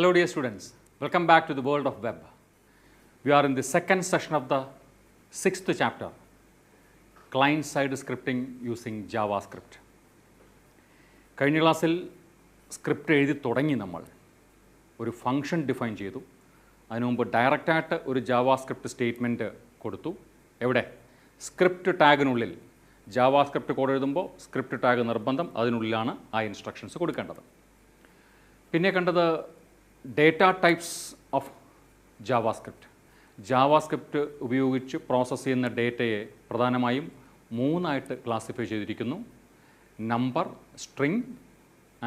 Hello dear students, welcome back to the world of web. We are in the second session of the 6th chapter, client-side scripting using JavaScript. കഴിഞ്ഞ ക്ലാസ്സിൽ script എഴുതി തുടങ്ങി നമ്മൾ ഒരു function define ചെയ്തു. അതിനു മുമ്പ് ഡയറക്റ്റായിട്ട് ഒരു ജാവാസ്ക്രിപ്റ്റ് സ്റ്റേറ്റ്മെൻറ്റ് കൊടുത്തു. എവിടെ? സ്ക്രിപ്റ്റ് ടാഗിനുള്ളിൽ ജാവാസ്ക്രിപ്റ്റ് കോഡ് എഴുതുമ്പോൾ സ്ക്രിപ്റ്റ് ടാഗ് നിർബന്ധം, അതിനുള്ളിലാണ് ആ ഇൻസ്ട്രക്ഷൻസ് കൊടുക്കേണ്ടത്. പിന്നെ കണ്ടത് ഡേറ്റ ടൈപ്സ് ഓഫ് ജാവാസ്ക്രിപ്റ്റ് ഉപയോഗിച്ച് പ്രോസസ്സ് ചെയ്യുന്ന ഡേറ്റയെ പ്രധാനമായും മൂന്നായിട്ട് ക്ലാസിഫൈ ചെയ്തിരിക്കുന്നു: number, string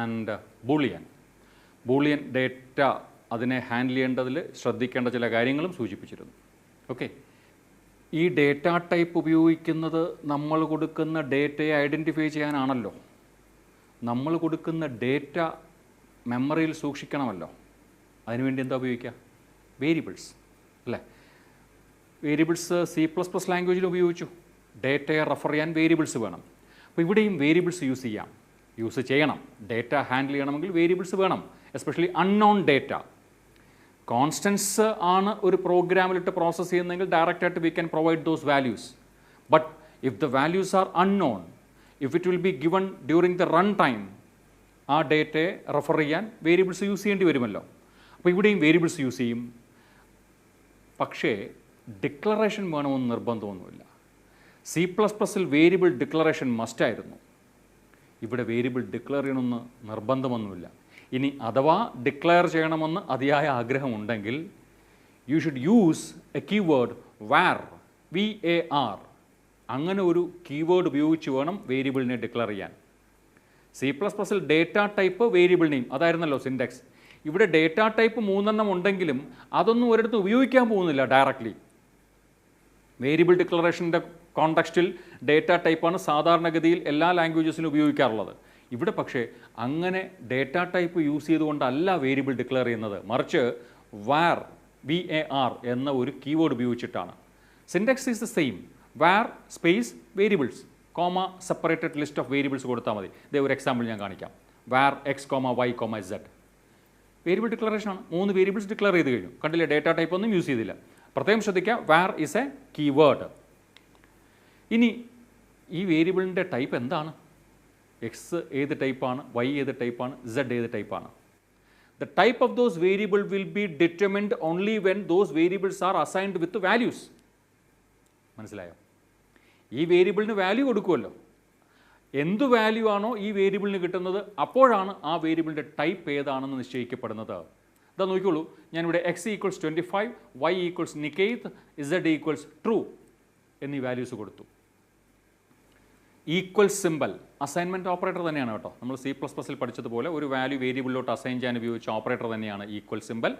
and Boolean data. അതിനെ ഹാൻഡിൽ ചെയ്യേണ്ടതിൽ ശ്രദ്ധിക്കേണ്ട ചില കാര്യങ്ങളും സൂചിപ്പിച്ചിരുന്നു. ഓക്കെ, ഈ ഡേറ്റ ടൈപ്പ് ഉപയോഗിക്കുന്നത് നമ്മൾ കൊടുക്കുന്ന ഡേറ്റയെ ഐഡൻറ്റിഫൈ ചെയ്യാനാണല്ലോ. നമ്മൾ കൊടുക്കുന്ന ഡേറ്റ മെമ്മറിയിൽ സൂക്ഷിക്കണമല്ലോ. അതിനുവേണ്ടി എന്താ ഉപയോഗിക്കുക? വേരിയബിൾസ് അല്ലേ? വേരിയബിൾസ് C++ ലാംഗ്വേജിൽ ഉപയോഗിച്ചു. ഡേറ്റയെ റെഫർ ചെയ്യാൻ വേരിയബിൾസ് വേണം. അപ്പോൾ ഇവിടെയും വേരിയബിൾസ് യൂസ് ചെയ്യണം. ഡേറ്റ ഹാൻഡിൽ ചെയ്യണമെങ്കിൽ വേരിയബിൾസ് വേണം, എസ്പെഷ്യലി അൺനോൺ ഡേറ്റ. കോൺസ്റ്റൻസ് ആണ് ഒരു പ്രോഗ്രാമിലിട്ട് പ്രോസസ്സ് ചെയ്യുന്നതെങ്കിൽ ഡയറക്റ്റായിട്ട് we can provide those values. But if the values R unknown, if it will be given during the run time, ആ ഡേറ്റയെ റെഫർ ചെയ്യാൻ വേരിയബിൾസ് യൂസ് ചെയ്യേണ്ടി വരുമല്ലോ. അപ്പോൾ ഇവിടെയും വേരിയബിൾസ് യൂസ് ചെയ്യും. പക്ഷേ ഡിക്ലറേഷൻ വേണമെന്ന് നിർബന്ധമൊന്നുമില്ല. C++ൽ വേരിയബിൾ ഡിക്ലറേഷൻ മസ്റ്റായിരുന്നു. ഇവിടെ വേരിയബിൾ ഡിക്ലെയർ ചെയ്യണമെന്ന് നിർബന്ധമൊന്നുമില്ല. ഇനി അഥവാ ഡിക്ലെയർ ചെയ്യണമെന്ന് അതിയായ ആഗ്രഹമുണ്ടെങ്കിൽ you should use A keyword var, VAR. അങ്ങനെ ഒരു കീവേഡ് ഉപയോഗിച്ച് വേണം വേരിയബിളിനെ ഡിക്ലെയർ ചെയ്യാൻ. C++ൽ ഡേറ്റ ടൈപ്പ് വേരിയബിൾ നെയിം അതായിരുന്നല്ലോ സിൻഡെക്സ്. ഇവിടെ ഡേറ്റ ടൈപ്പ് 3 ഉണ്ടെങ്കിലും അതൊന്നും ഒരിടത്തും ഉപയോഗിക്കാൻ പോകുന്നില്ല ഡയറക്റ്റ്ലി. വേരിയബിൾ ഡിക്ലറേഷൻ്റെ കോണ്ടെക്സ്റ്റിൽ ഡേറ്റ ടൈപ്പാണ് സാധാരണഗതിയിൽ എല്ലാ ലാംഗ്വേജസിലും ഉപയോഗിക്കാറുള്ളത്. ഇവിടെ പക്ഷേ അങ്ങനെ ഡേറ്റ ടൈപ്പ് യൂസ് ചെയ്തുകൊണ്ടല്ല വേരിയബിൾ ഡിക്ലെയർ ചെയ്യുന്നത്, മറിച്ച് var, VAR എന്ന ഒരു കീവേഡ് ഉപയോഗിച്ചിട്ടാണ്. Syntax is the same. var space variables comma separated list of variables കൊടുത്താൽ മതി. ഇതേ ഒരു എക്സാമ്പിൾ ഞാൻ കാണിക്കാം. var x, y, z variable ഡിക്ലറേഷനാണ്. 3 വേരിയബിൾസ് ഡിക്ലെയർ ചെയ്ത് കഴിഞ്ഞു. കണ്ടില്ലേ? ഡേറ്റ ടൈപ്പ് ഒന്നും യൂസ് ചെയ്തില്ല. പ്രത്യേകം ശ്രദ്ധിക്കുക, var ഈസ് എ കീവേഡ്. ഇനി ഈ വേരിയബിളിൻ്റെ ടൈപ്പ് എന്താണ്? എക്സ് ഏത് ടൈപ്പാണ്, വൈ ഏത് ടൈപ്പാണ്, സെഡ് ഏത് ടൈപ്പാണ്? The type of those variable will be determined only when those variables are assigned with values. മനസ്സിലായോ? ഈ വേരിയബിളിന് വാല്യൂ കൊടുക്കുമല്ലോ. എന്ത് വാല്യൂ ആണോ ഈ വേരിയബിളിന് കിട്ടുന്നത്, അപ്പോഴാണ് ആ വേരിയബിളിൻ്റെ ടൈപ്പ് ഏതാണെന്ന് നിശ്ചയിക്കപ്പെടുന്നത്. ഇതാ നോക്കിക്കോളൂ, ഞാനിവിടെ x = 25, y = Niketh, z = true എന്നീ വാല്യൂസ് കൊടുത്തു. ഈക്വൽ സിമ്പൽ അസൈൻമെൻറ്റ് ഓപ്പറേറ്റർ തന്നെയാണ് കേട്ടോ. നമ്മൾ C++ൽ പഠിച്ചതുപോലെ ഒരു വാല്യൂ വേരിയബിളിലോട്ട് അസൈൻ ചെയ്യാൻ ഉപയോഗിച്ച ഓപ്പറേറ്റർ തന്നെയാണ് ഈക്വൽ സിമ്പൽ.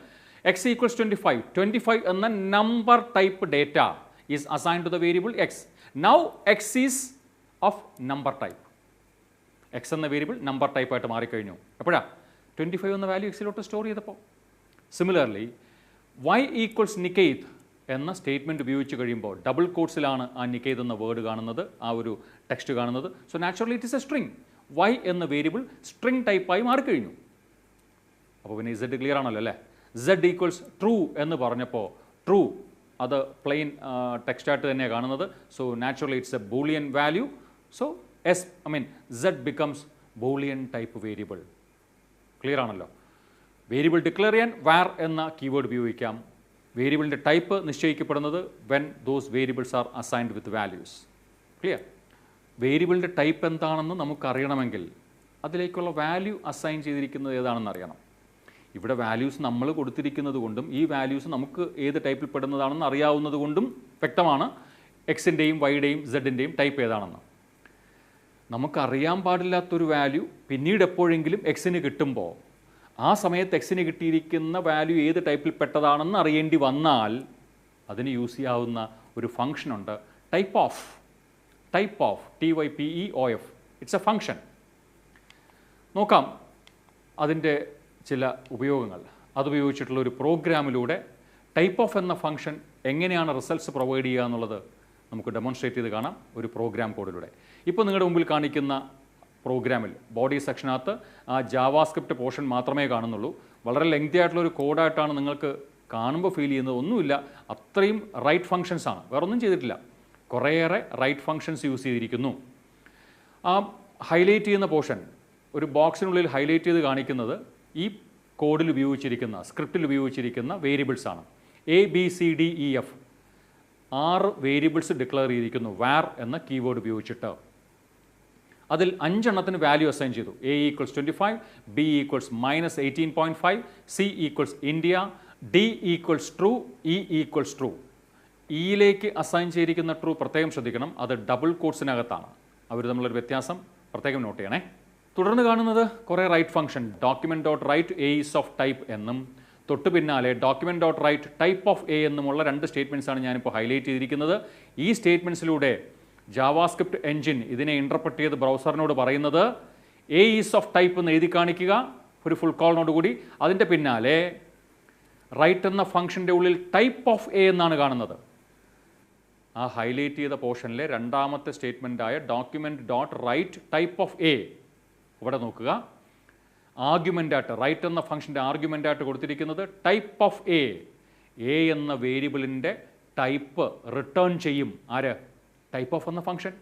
x = 25 എന്ന number type data is assign to the variable x. Now x is of number type. x എന്ന വേരിയബിൾ നമ്പർ ടൈപ്പായിട്ട് മാറിക്കഴിഞ്ഞു. എപ്പോഴാണ്? 25 എന്ന വാല്യൂ എക്സിലോട്ട് സ്റ്റോർ ചെയ്തപ്പോൾ. സിമിലർലി y = നികേത് എന്ന സ്റ്റേറ്റ്മെൻറ്റ് ഉപയോഗിച്ച് കഴിയുമ്പോൾ ഡബിൾ കോട്ട്സിലാണ് ആ നികേത് എന്ന വേർഡ് കാണുന്നത്, ആ ഒരു ടെക്സ്റ്റ് കാണുന്നത്. So naturally it is A string. y എന്ന വേരിയബിൾ സ്ട്രിങ് ടൈപ്പായി മാറിക്കഴിഞ്ഞു. അപ്പോൾ പിന്നെ z ക്ലിയർ ആണല്ലോ അല്ലേ? z = ട്രൂ എന്ന് പറഞ്ഞപ്പോൾ ട്രൂ അത് പ്ലെയിൻ ടെക്സ്റ്റായിട്ട് തന്നെയാണ് കാണുന്നത്. So naturally it's a boolean value. So z becomes boolean type variable. Clear ആണല്ലോ? വേരിയബിൾ ഡിക്ലെയർ ചെയ്യാൻ var എന്ന കീവേഡ് ഉപയോഗിക്കാം. വേരിയബിളിൻ്റെ ടൈപ്പ് നിശ്ചയിക്കപ്പെടുന്നത് when those variables are assigned with values. Clear? വേരിയബിളിൻ്റെ ടൈപ്പ് എന്താണെന്ന് നമുക്കറിയണമെങ്കിൽ അതിലേക്കുള്ള വാല്യൂ അസൈൻ ചെയ്തിരിക്കുന്നത് ഏതാണെന്ന് അറിയണം. ഇവിടെ വാല്യൂസ് നമ്മൾ കൊടുത്തിരിക്കുന്നത് കൊണ്ടും ഈ വാല്യൂസ് നമുക്ക് ഏത് ടൈപ്പിൽ പെടുന്നതാണെന്ന് അറിയാവുന്നത് കൊണ്ടും വ്യക്തമാണ് എക്സിൻ്റെയും വൈയുടെയും സെഡിൻ്റെയും ടൈപ്പ് ഏതാണെന്ന്. നമുക്കറിയാൻ പാടില്ലാത്തൊരു വാല്യൂ പിന്നീട് എപ്പോഴെങ്കിലും എക്സിന് കിട്ടുമ്പോൾ ആ സമയത്ത് എക്സിന് കിട്ടിയിരിക്കുന്ന വാല്യൂ ഏത് ടൈപ്പിൽ പെട്ടതാണെന്ന് അറിയേണ്ടി വന്നാൽ അതിന് യൂസ് ചെയ്യാവുന്ന ഒരു ഫംഗ്ഷനുണ്ട്, type of. TYPEOF. It's a function. നോക്കാം അതിൻ്റെ ചില ഉപയോഗങ്ങൾ. അതുപയോഗിച്ചിട്ടുള്ള ഒരു പ്രോഗ്രാമിലൂടെ ടൈപ്പ് ഓഫ് എന്ന ഫംഗ്ഷൻ എങ്ങനെയാണ് റിസൾട്ട്സ് പ്രൊവൈഡ് ചെയ്യുക എന്നുള്ളത് നമുക്ക് ഡെമോൺസ്ട്രേറ്റ് ചെയ്ത് കാണാം ഒരു പ്രോഗ്രാം കോഡിലൂടെ. ഇപ്പോൾ നിങ്ങളുടെ മുമ്പിൽ കാണിക്കുന്ന പ്രോഗ്രാമിൽ ബോഡി സെക്ഷനകത്ത് ആ ജാവാസ്ക്രിപ്റ്റ് പോർഷൻ മാത്രമേ കാണുന്നുള്ളൂ. വളരെ ലെങ്തി ആയിട്ടുള്ള ഒരു കോഡായിട്ടാണ് നിങ്ങൾക്ക് കാണുമ്പോൾ ഫീൽ ചെയ്യുന്നത്. ഒന്നുമില്ല, അത്രയും റൈറ്റ് ഫങ്ഷൻസ് ആണ്, വേറെ ഒന്നും ചെയ്തിട്ടില്ല. കുറേയേറെ റൈറ്റ് ഫങ്ഷൻസ് യൂസ് ചെയ്തിരിക്കുന്നു. ആ ഹൈലൈറ്റ് ചെയ്യുന്ന പോർഷൻ ഒരു ബോക്സിനുള്ളിൽ ഹൈലൈറ്റ് ചെയ്ത് കാണിക്കുന്നത് ഈ കോഡിൽ ഉപയോഗിച്ചിരിക്കുന്ന, സ്ക്രിപ്റ്റിൽ ഉപയോഗിച്ചിരിക്കുന്ന വേരിയബിൾസ് ആണ്. ABCDEF 6 വേരിയബിൾസ് ഡിക്ലെയർ ചെയ്തിരിക്കുന്നു വാർ എന്ന കീവേഡ് ഉപയോഗിച്ചിട്ട്. അതിൽ 5 എണ്ണത്തിന് വാല്യൂ അസൈൻ ചെയ്തു. A = 25, B = -18.5, C = India, D = true, E = true. ഇയിലേക്ക് assign ചെയ്തിരിക്കുന്ന ട്രൂ പ്രത്യേകം ശ്രദ്ധിക്കണം, അത് ഡബിൾ കോട്ട്സിനകത്താണ്. അവർ തമ്മിലൊരു വ്യത്യാസം പ്രത്യേകം നോട്ട് ചെയ്യണേ. തുടർന്ന് കാണുന്നത് കുറേ write function document.write A is of type എന്നും തൊട്ട് പിന്നാലെ document.write type of A എന്നുമുള്ള 2 സ്റ്റേറ്റ്മെൻറ്റ്സ് ആണ് ഞാനിപ്പോൾ ഹൈലൈറ്റ് ചെയ്തിരിക്കുന്നത്. ഈ സ്റ്റേറ്റ്മെൻറ്റ്സിലൂടെ ജാവാസ്ക്രിപ്റ്റ് എൻജിൻ ഇതിനെ ഇൻ്റർപ്രറ്റ് ചെയ്ത് ബ്രൗസറിനോട് പറയുന്നത് A is of type എന്ന് എഴുതി കാണിക്കുക ഒരു ഫുൾ കോളിനോട് കൂടി. അതിൻ്റെ പിന്നാലെ റൈറ്റ് എന്ന ഫംഗ്ഷൻ്റെ ഉള്ളിൽ ടൈപ്പ് ഓഫ് എ എന്നാണ് കാണുന്നത്. ആ ഹൈലൈറ്റ് ചെയ്ത പോർഷനിലെ രണ്ടാമത്തെ സ്റ്റേറ്റ്മെൻറ്റായ document.write type of A ഇവിടെ നോക്കുക. ആർഗ്യുമെൻ്റായിട്ട് റൈറ്റ് എന്ന ഫംഗ്ഷൻ്റെ ആർഗ്യുമെൻ്റായിട്ട് കൊടുത്തിരിക്കുന്നത് ടൈപ്പ് ഓഫ് എ എന്ന വേരിയബിളിൻ്റെ ടൈപ്പ് റിട്ടേൺ ചെയ്യും. ആര്? ടൈപ്പ് ഓഫ് എന്ന ഫംഗ്ഷൻ.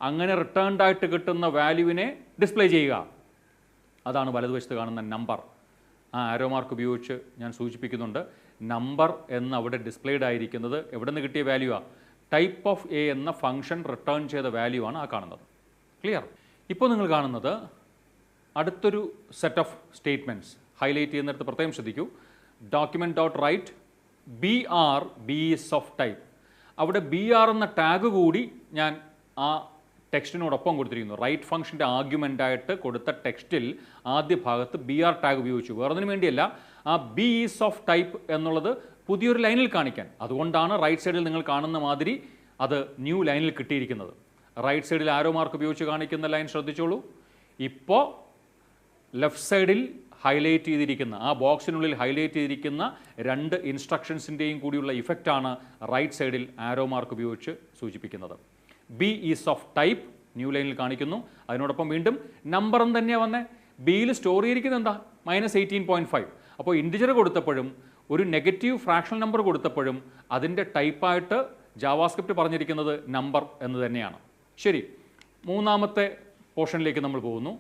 അങ്ങനെ റിട്ടേൺഡ് ആയിട്ട് കിട്ടുന്ന വാല്യൂവിനെ ഡിസ്പ്ലേ ചെയ്യുക. അതാണ് വലതുവശത്ത് കാണുന്ന നമ്പർ. ആ ആരോ മാർക്ക് ഉപയോഗിച്ച് ഞാൻ സൂചിപ്പിക്കുന്നുണ്ട്. നമ്പർ എന്ന് അവിടെ ഡിസ്പ്ലേഡ് ആയിരിക്കുന്നത് എവിടെ നിന്ന് കിട്ടിയ വാല്യൂ ആണ്? ടൈപ്പ് ഓഫ് എ എന്ന ഫംഗ്ഷൻ റിട്ടേൺ ചെയ്ത വാല്യൂ ആണ് ആ കാണുന്നത്. ക്ലിയർ? ഇപ്പോൾ നിങ്ങൾ കാണുന്നത് അടുത്തൊരു സെറ്റ് ഓഫ് സ്റ്റേറ്റ്മെൻറ്റ്സ് ഹൈലൈറ്റ് ചെയ്യുന്നിടത്ത് പ്രത്യേകം ശ്രദ്ധിക്കൂ. document.write BR B is of type. അവിടെ BR എന്ന ടാഗ് കൂടി ഞാൻ ആ ടെക്സ്റ്റിനോടൊപ്പം കൊടുത്തിരിക്കുന്നു. റൈറ്റ് ഫംഗ്ഷൻ്റെ ആർഗ്യുമെൻ്റായിട്ട് കൊടുത്ത ടെക്സ്റ്റിൽ ആദ്യ ഭാഗത്ത് BR ടാഗ് ഉപയോഗിച്ചു. വേറൊന്നിനു വേണ്ടിയല്ല, ആ B is of type എന്നുള്ളത് പുതിയൊരു ലൈനിൽ കാണിക്കാൻ. അതുകൊണ്ടാണ് റൈറ്റ് സൈഡിൽ നിങ്ങൾ കാണുന്ന മാതിരി അത് ന്യൂ ലൈനിൽ കിട്ടിയിരിക്കുന്നത്. റൈറ്റ് സൈഡിൽ ആരോ മാർക്ക് ഉപയോഗിച്ച് കാണിക്കുന്ന ലൈൻ ശ്രദ്ധിച്ചോളൂ. ഇപ്പോൾ ലെഫ്റ്റ് സൈഡിൽ ഹൈലൈറ്റ് ചെയ്തിരിക്കുന്ന ആ ബോക്സിനുള്ളിൽ ഹൈലൈറ്റ് ചെയ്തിരിക്കുന്ന 2 ഇൻസ്ട്രക്ഷൻസിൻ്റെയും കൂടിയുള്ള ഇഫക്റ്റാണ് റൈറ്റ് സൈഡിൽ ആരോ മാർക്ക് ഉപയോഗിച്ച് സൂചിപ്പിക്കുന്നത്. B is of type new ലൈനിൽ കാണിക്കുന്നു. അതിനോടൊപ്പം വീണ്ടും നമ്പറും തന്നെയാണ് വന്നേ. ബിയിൽ സ്റ്റോർ ചെയ്തിരിക്കുന്നത് എന്താ? -18.5. അപ്പോൾ ഇൻറ്റിജർ കൊടുത്തപ്പോഴും ഒരു നെഗറ്റീവ് ഫ്രാക്ഷണൽ നമ്പർ കൊടുത്തപ്പോഴും അതിൻ്റെ ടൈപ്പായിട്ട് ജാവാസ്ക്രിപ്റ്റ് പറഞ്ഞിരിക്കുന്നത് നമ്പർ എന്ന് തന്നെയാണ്. ശരി, മൂന്നാമത്തെ പോർഷനിലേക്ക് നമ്മൾ പോകുന്നു.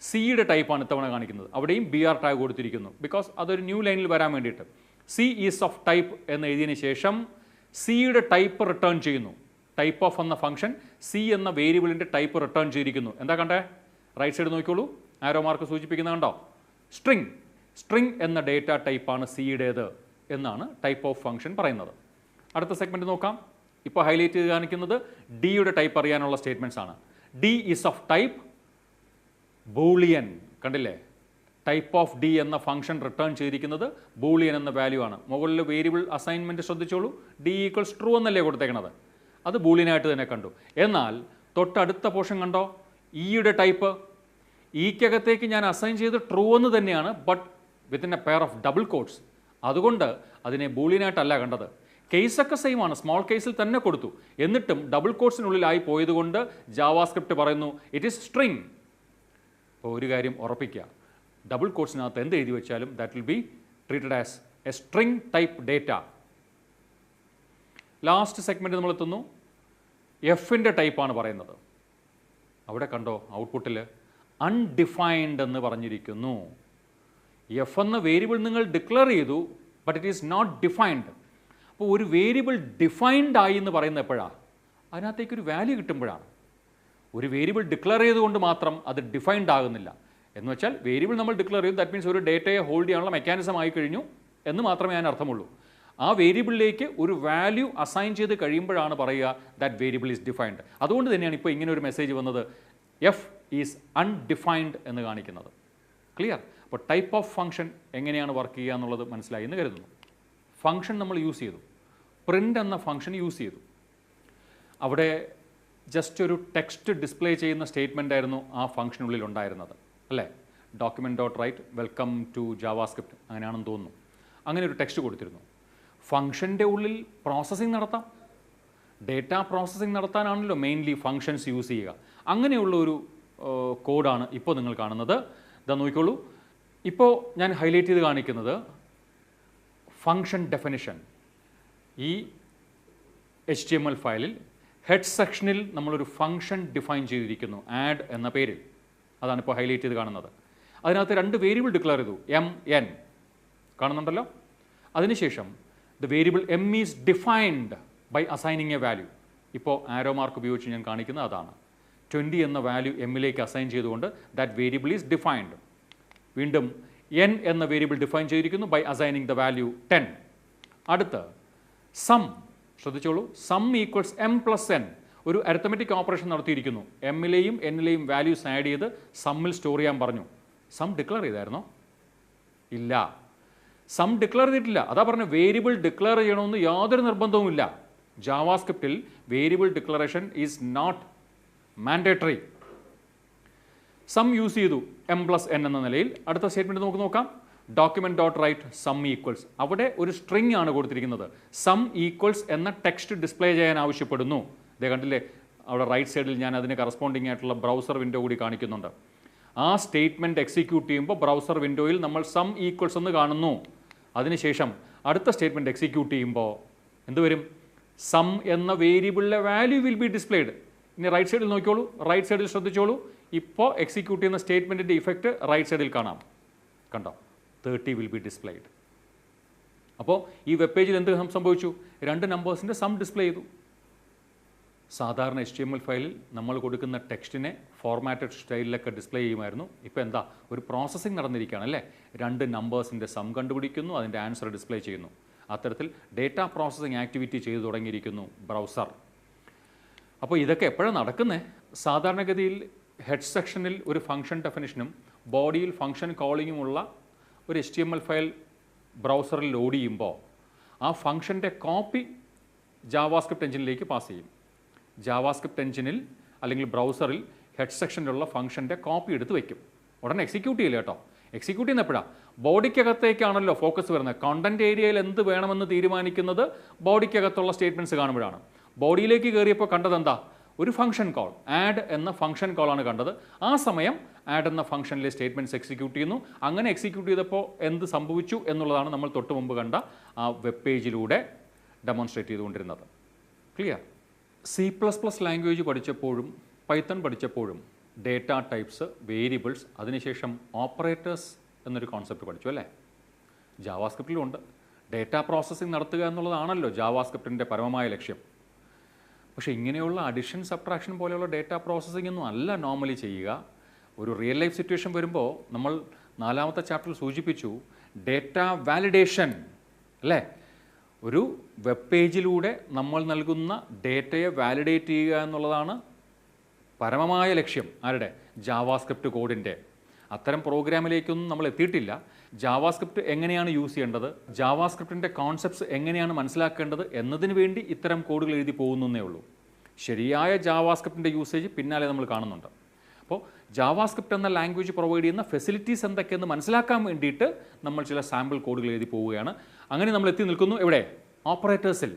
സിയുടെ ടൈപ്പാണ് ഇത്തവണ കാണിക്കുന്നത്. അവിടെയും BR ടാഗ് കൊടുത്തിരിക്കുന്നു. ബിക്കോസ് അതൊരു ന്യൂ ലൈനിൽ വരാൻ വേണ്ടിയിട്ട്. C is of type എന്ന് എഴുതിയതിന് ശേഷം സിയുടെ ടൈപ്പ് റിട്ടേൺ ചെയ്യുന്നു. ടൈപ്പ് ഓഫ് എന്ന ഫംഗ്ഷൻ C എന്ന വേരിയബിളിൻ്റെ ടൈപ്പ് റിട്ടേൺ ചെയ്തിരിക്കുന്നു. എന്താ കണ്ടേ? റൈറ്റ് സൈഡ് നോക്കിക്കോളൂ. ആരോ മാർക്ക് സൂചിപ്പിക്കുന്നത് കണ്ടോ? സ്ട്രിംഗ് എന്ന ഡേറ്റ ടൈപ്പാണ് സിയുടേത് എന്നാണ് ടൈപ്പ് ഓഫ് ഫംഗ്ഷൻ പറയുന്നത്. അടുത്ത സെഗ്മെൻറ്റ് നോക്കാം. ഇപ്പോൾ ഹൈലൈറ്റ് ചെയ്ത് കാണിക്കുന്നത് ഡിയുടെ ടൈപ്പ് അറിയാനുള്ള സ്റ്റേറ്റ്മെൻറ്റ്സ് ആണ്. D is of type Boolean. കണ്ടില്ലേ? ടൈപ്പ് ഓഫ് ഡി എന്ന ഫംഗ്ഷൻ റിട്ടേൺ ചെയ്തിരിക്കുന്നത് ബൂളിയൻ എന്ന വാല്യൂ ആണ്. മുകളിൽ വേരിയബിൾ അസൈൻമെൻറ്റ് ശ്രദ്ധിച്ചോളൂ. D = true എന്നല്ലേ കൊടുത്തേക്കണത്? അത് ബൂളിയനായിട്ട് തന്നെ കണ്ടു. എന്നാൽ തൊട്ടടുത്ത പോർഷൻ കണ്ടോ? ഇയുടെ ടൈപ്പ് ഇക്കകത്തേക്ക് ഞാൻ അസൈൻ ചെയ്ത് ട്രൂ എന്ന് തന്നെയാണ്, but within A pair of double quotes. അതുകൊണ്ട് അതിനെ ബൂളിയനായിട്ടല്ല കണ്ടത്. കേസൊക്കെ സെയിം ആണ്, സ്മോൾ കേസിൽ തന്നെ കൊടുത്തു. എന്നിട്ടും ഡബിൾ കോട്ട്സിനുള്ളിലായി പോയതുകൊണ്ട് ജാവാസ്ക്രിപ്റ്റ് പറയുന്നു ഇറ്റ് ഈസ് സ്ട്രിംഗ്. അപ്പോൾ ഒരു കാര്യം ഉറപ്പിക്കുക, ഡബിൾ കോട്ട്സിനകത്ത് എന്ത് എഴുതി വെച്ചാലും that will be treated as A string type data. Last segment നമ്മൾ എത്തുന്നു. എഫിൻ്റെ ടൈപ്പാണ് പറയുന്നത്. അവിടെ കണ്ടോ ഔട്ട്പുട്ടിൽ അൺഡിഫൈൻഡ് എന്ന് പറഞ്ഞിരിക്കുന്നു. എഫ് എന്ന വേരിയബിൾ നിങ്ങൾ ഡിക്ലെയർ ചെയ്തു, but it is not defined. അപ്പോൾ ഒരു വേരിയബിൾ ഡിഫൈൻഡ് ആയി എന്ന് പറയുന്നത് എപ്പോഴാണ്? അതിനകത്തേക്കൊരു വാല്യൂ കിട്ടുമ്പോഴാണ്. ഒരു വേരിയബിൾ ഡിക്ലെയർ ചെയ്തുകൊണ്ട് മാത്രം അത് ഡിഫൈൻഡ് ആകുന്നില്ല. എന്ന് വെച്ചാൽ വേരിയബിൾ നമ്മൾ ഡിക്ലെയർ ചെയ്തു, ദാറ്റ് മീൻസ് ഒരു ഡേറ്റയെ ഹോൾഡ് ചെയ്യാനുള്ള മെക്കാനിസം ആയി കഴിഞ്ഞു എന്ന് മാത്രമേ അതിന് അർത്ഥമുള്ളൂ. ആ വേരിയബിളിലേക്ക് ഒരു വാല്യൂ അസൈൻ ചെയ്ത് കഴിയുമ്പോഴാണ് പറയുക ദാറ്റ് വേരിയബിൾ ഈസ് ഡിഫൈൻഡ്. അതുകൊണ്ട് തന്നെയാണ് ഇപ്പോൾ ഇങ്ങനെ ഒരു മെസ്സേജ് വന്നത്, എഫ് ഈസ് അൺഡിഫൈൻഡ് എന്ന് കാണിക്കുന്നത്. ക്ലിയർ? അപ്പോൾ ടൈപ്പ് ഓഫ് ഫംഗ്ഷൻ എങ്ങനെയാണ് വർക്ക് ചെയ്യുക എന്നുള്ളത് മനസ്സിലായി എന്ന് കരുതുന്നു. ഫംഗ്ഷൻ നമ്മൾ യൂസ് ചെയ്തു. പ്രിൻ്റ് എന്ന ഫംഗ്ഷൻ യൂസ് ചെയ്തു. അവിടെ ജസ്റ്റ് ഒരു ടെക്സ്റ്റ് ഡിസ്പ്ലേ ചെയ്യുന്ന സ്റ്റേറ്റ്മെൻ്റ് ആയിരുന്നു ആ ഫംഗ്ഷനുള്ളിൽ ഉണ്ടായിരുന്നത്, അല്ലേ? document.write വെൽക്കം ടു ജാവാസ്ക്രിപ്റ്റ് അങ്ങനെയാണെന്ന് തോന്നുന്നു. അങ്ങനെ ഒരു ടെക്സ്റ്റ് കൊടുത്തിരുന്നു. ഫംഗ്ഷൻ്റെ ഉള്ളിൽ പ്രോസസ്സിംഗ് നടത്താം. ഡേറ്റ പ്രോസസ്സിംഗ് നടത്താനാണല്ലോ മെയിൻലി ഫങ്ഷൻസ് യൂസ് ചെയ്യുക. അങ്ങനെയുള്ള ഒരു കോഡാണ് ഇപ്പോൾ നിങ്ങൾ കാണുന്നത്. ഇതാ നോക്കിക്കോളൂ. ഇപ്പോൾ ഞാൻ ഹൈലൈറ്റ് ചെയ്ത് കാണിക്കുന്നത് ഫങ്ഷൻ ഡെഫിനിഷൻ. ഈ HTML ഫയലിൽ ഹെഡ് സെക്ഷനിൽ നമ്മളൊരു ഫങ്ഷൻ ഡിഫൈൻ ചെയ്തിരിക്കുന്നു ആഡ് എന്ന പേരിൽ. അതാണ് ഇപ്പോൾ ഹൈലൈറ്റ് ചെയ്ത് കാണുന്നത്. അതിനകത്ത് 2 വേരിയബിൾ ഡിക്ലെയർ ചെയ്തു, MN കാണുന്നുണ്ടല്ലോ. അതിനുശേഷം the variable M is defined by assigning a value. ഇപ്പോൾ ആരോ മാർക്ക് ഉപയോഗിച്ച് ഞാൻ കാണിക്കുന്നത് അതാണ്. 20 എന്ന വാല്യൂ എമ്മിലേക്ക് അസൈൻ ചെയ്തുകൊണ്ട് ദാറ്റ് വേരിയബിൾ ഈസ് ഡിഫൈൻഡ്. വീണ്ടും N എന്ന വേരിയബിൾ ഡിഫൈൻ ചെയ്തിരിക്കുന്നു ബൈ അസൈനിങ് ദ വാല്യൂ 10. അടുത്ത് സം, ശ്രദ്ധിച്ചോളൂ, സം ഈക്വൽസ് M+N. ഒരു അരിത്തമെറ്റിക് ഓപ്പറേഷൻ നടത്തിയിരിക്കുന്നു. എമ്മിലെയും എന്നിലെയും വാല്യൂസ് ആഡ് ചെയ്ത് സമ്മിൽ സ്റ്റോർ ചെയ്യാൻ പറഞ്ഞു. സം ഡിക്ലെയർ ചെയ്തായിരുന്നോ? ഇല്ല, സം ഡിക്ലെയർ ചെയ്തിട്ടില്ല. അതാ പറഞ്ഞ വേരിയബിൾ ഡിക്ലെയർ ചെയ്യണമെന്ന് യാതൊരു നിർബന്ധവുമില്ല. ജാവാസ്ക്രിപ്റ്റിൽ variable declaration is not mandatory. Sum use ചെയ്തു M+N എന്ന നിലയിൽ. അടുത്ത സ്റ്റേറ്റ്മെൻറ്റ് നമുക്ക് നോക്കാം. Document dot write sum equals. അവിടെ ഒരു സ്ട്രിങ് ആണ് കൊടുത്തിരിക്കുന്നത്. സം ഈക്വൽസ് എന്ന ടെക്സ്റ്റ് ഡിസ്പ്ലേ ചെയ്യാൻ ആവശ്യപ്പെടുന്നു. ഇതേ കണ്ടില്ലേ, അവിടെ റൈറ്റ് സൈഡിൽ ഞാൻ അതിന് കറസ്പോണ്ടിങ് ആയിട്ടുള്ള ബ്രൗസർ വിൻഡോ കൂടി കാണിക്കുന്നുണ്ട്. ആ സ്റ്റേറ്റ്മെൻറ്റ് എക്സിക്യൂട്ട് ചെയ്യുമ്പോൾ ബ്രൗസർ വിൻഡോയിൽ നമ്മൾ സം ഈക്വൽസ് എന്ന് കാണുന്നു. അതിനുശേഷം അടുത്ത സ്റ്റേറ്റ്മെൻറ്റ് എക്സിക്യൂട്ട് ചെയ്യുമ്പോൾ എന്ത് വരും? സം എന്ന വേരിയബിളിലെ വാല്യൂ വിൽ ബി ഡിസ്പ്ലേഡ്. ഇനി റൈറ്റ് സൈഡിൽ നോക്കിയോളൂ, റൈറ്റ് സൈഡിൽ ശ്രദ്ധിച്ചോളൂ. ഇപ്പോൾ എക്സിക്യൂട്ട് ചെയ്യുന്ന സ്റ്റേറ്റ്മെൻറ്റിൻ്റെ ഇഫക്റ്റ് റൈറ്റ് സൈഡിൽ കാണാം. കണ്ടോ? 30 വിൽ ബി ഡിസ്പ്ലേഡ്. അപ്പോൾ ഈ വെബ് പേജിൽ എന്ത് സംഭവിച്ചു? 2 നമ്പേഴ്സിൻ്റെ സം ഡിസ്പ്ലേ ചെയ്തു. സാധാരണ HTML ഫയലിൽ നമ്മൾ കൊടുക്കുന്ന ടെക്സ്റ്റിനെ ഫോർമാറ്റഡ് സ്റ്റൈലിലൊക്കെ ഡിസ്പ്ലേ ചെയ്യുമായിരുന്നു. ഇപ്പോൾ എന്താ, ഒരു പ്രോസസ്സിംഗ് നടന്നിരിക്കുകയാണ് അല്ലേ? 2 നമ്പേഴ്സിൻ്റെ സം കണ്ടുപിടിക്കുന്നു, അതിൻ്റെ ആൻസർ ഡിസ്പ്ലേ ചെയ്യുന്നു. അത്തരത്തിൽ ഡേറ്റ പ്രോസസ്സിംഗ് ആക്ടിവിറ്റി ചെയ്തു തുടങ്ങിയിരിക്കുന്നു ബ്രൗസർ. അപ്പോൾ ഇതൊക്കെ എപ്പോഴാണ് നടക്കുന്നത്? സാധാരണഗതിയിൽ ഹെഡ് സെക്ഷനിൽ ഒരു ഫംഗ്ഷൻ ഡെഫിനിഷനും ബോഡിയിൽ ഫംഗ്ഷൻ കോളിങ്ങുമുള്ള ഒരു HTML ഫയൽ ബ്രൗസറിൽ ലോഡ് ചെയ്യുമ്പോൾ ആ ഫംഗ്ഷൻ്റെ കോപ്പി ജാവാസ്ക്രിപ്റ്റ് എഞ്ചിനിലേക്ക് പാസ് ചെയ്യും. ജാവാസ്ക്രിപ്റ്റ് എഞ്ചിനിൽ അല്ലെങ്കിൽ ബ്രൗസറിൽ ഹെഡ് സെക്ഷനിലുള്ള ഫംഗ്ഷൻ്റെ കോപ്പി എടുത്ത് വയ്ക്കും. ഉടനെ എക്സിക്യൂട്ട് ചെയ്യില്ല കേട്ടോ. എക്സിക്യൂട്ട് ചെയ്യുന്ന എപ്പോഴാണ്? ബോഡിക്കകത്തേക്കാണല്ലോ ഫോക്കസ് വരുന്നത്. കണ്ടന്റ് ഏരിയയിൽ എന്ത് വേണമെന്ന് തീരുമാനിക്കുന്നത് ബോഡിക്കകത്തുള്ള സ്റ്റേറ്റ്മെൻറ്റ്സ് കാണുമ്പോഴാണ്. ബോഡിയിലേക്ക് കയറിയപ്പോൾ കണ്ടത് എന്താ? ഒരു ഫംഗ്ഷൻ കോൾ, ആഡ് എന്ന ഫംഗ്ഷൻ കോളാണ് കണ്ടത്. ആ സമയം ആഡ് എന്ന ഫംഗ്ഷനിലെ സ്റ്റേറ്റ്മെൻറ്റ്സ് എക്സിക്യൂട്ട് ചെയ്യുന്നു. അങ്ങനെ എക്സിക്യൂട്ട് ചെയ്തപ്പോൾ എന്ത് സംഭവിച്ചു എന്നുള്ളതാണ് നമ്മൾ തൊട്ട് മുമ്പ് കണ്ട ആ വെബ് പേജിലൂടെ ഡെമോൺസ്ട്രേറ്റ് ചെയ്തുകൊണ്ടിരുന്നത്. ക്ലിയർ? C++ ലാംഗ്വേജ് പഠിച്ചപ്പോഴും പൈത്തൺ പഠിച്ചപ്പോഴും ഡേറ്റ ടൈപ്സ്, വേരിയബിൾസ്, അതിനുശേഷം ഓപ്പറേറ്റേഴ്സ് എന്നൊരു കോൺസെപ്റ്റ് പഠിച്ചു അല്ലേ? ജാവാസ്ക്രിപ്റ്റിലും ഉണ്ട്. ഡേറ്റ പ്രോസസ്സിംഗ് നടത്തുക എന്നുള്ളതാണല്ലോ ജാവാസ്ക്രിപ്റ്റിൻ്റെ പരമമായ ലക്ഷ്യം. പക്ഷേ ഇങ്ങനെയുള്ള അഡിഷൻ, സബ്ട്രാക്ഷൻ പോലെയുള്ള ഡേറ്റ പ്രോസസ്സിംഗ് ഒന്നും അല്ല നോർമലി ചെയ്യുക. ഒരു റിയൽ ലൈഫ് സിറ്റുവേഷൻ വരുമ്പോൾ നമ്മൾ 4ാമത്തെ ചാപ്റ്ററിൽ സൂചിപ്പിച്ചു ഡേറ്റ വാലിഡേഷൻ അല്ലേ? ഒരു വെബ് പേജിലൂടെ നമ്മൾ നൽകുന്ന ഡേറ്റയെ വാലിഡേറ്റ് ചെയ്യുക എന്നുള്ളതാണ് പരമമായ ലക്ഷ്യം. ആരുടെ? ജാവാസ്ക്രിപ്റ്റ് കോഡിൻ്റെ. അത്തരം പ്രോഗ്രാമിലേക്കൊന്നും നമ്മൾ എത്തിയിട്ടില്ല. ജാവാസ്ക്രിപ്റ്റ് എങ്ങനെയാണ് യൂസ് ചെയ്യേണ്ടത്, ജാവാസ്ക്രിപ്റ്റിൻ്റെ കോൺസെപ്റ്റ്സ് എങ്ങനെയാണ് മനസ്സിലാക്കേണ്ടത് എന്നതിന് വേണ്ടി ഇത്തരം കോഡുകൾ എഴുതി പോകുന്നേ ഉള്ളൂ. ശരിയായ ജാവാസ്ക്രിപ്റ്റിൻ്റെ യൂസേജ് പിന്നാലെ നമ്മൾ കാണുന്നുണ്ട്. അപ്പോൾ ജാവാസ്ക്രിപ്റ്റ് എന്ന ലാംഗ്വേജ് പ്രൊവൈഡ് ചെയ്യുന്ന ഫെസിലിറ്റീസ് എന്തൊക്കെയെന്ന് മനസ്സിലാക്കാൻ വേണ്ടിയിട്ട് നമ്മൾ ചില സാമ്പിൾ കോഡുകൾ എഴുതി പോവുകയാണ്. അങ്ങനെ നമ്മൾ എത്തി നിൽക്കുന്നു എവിടെ? ഓപ്പറേറ്റേഴ്സിൽ.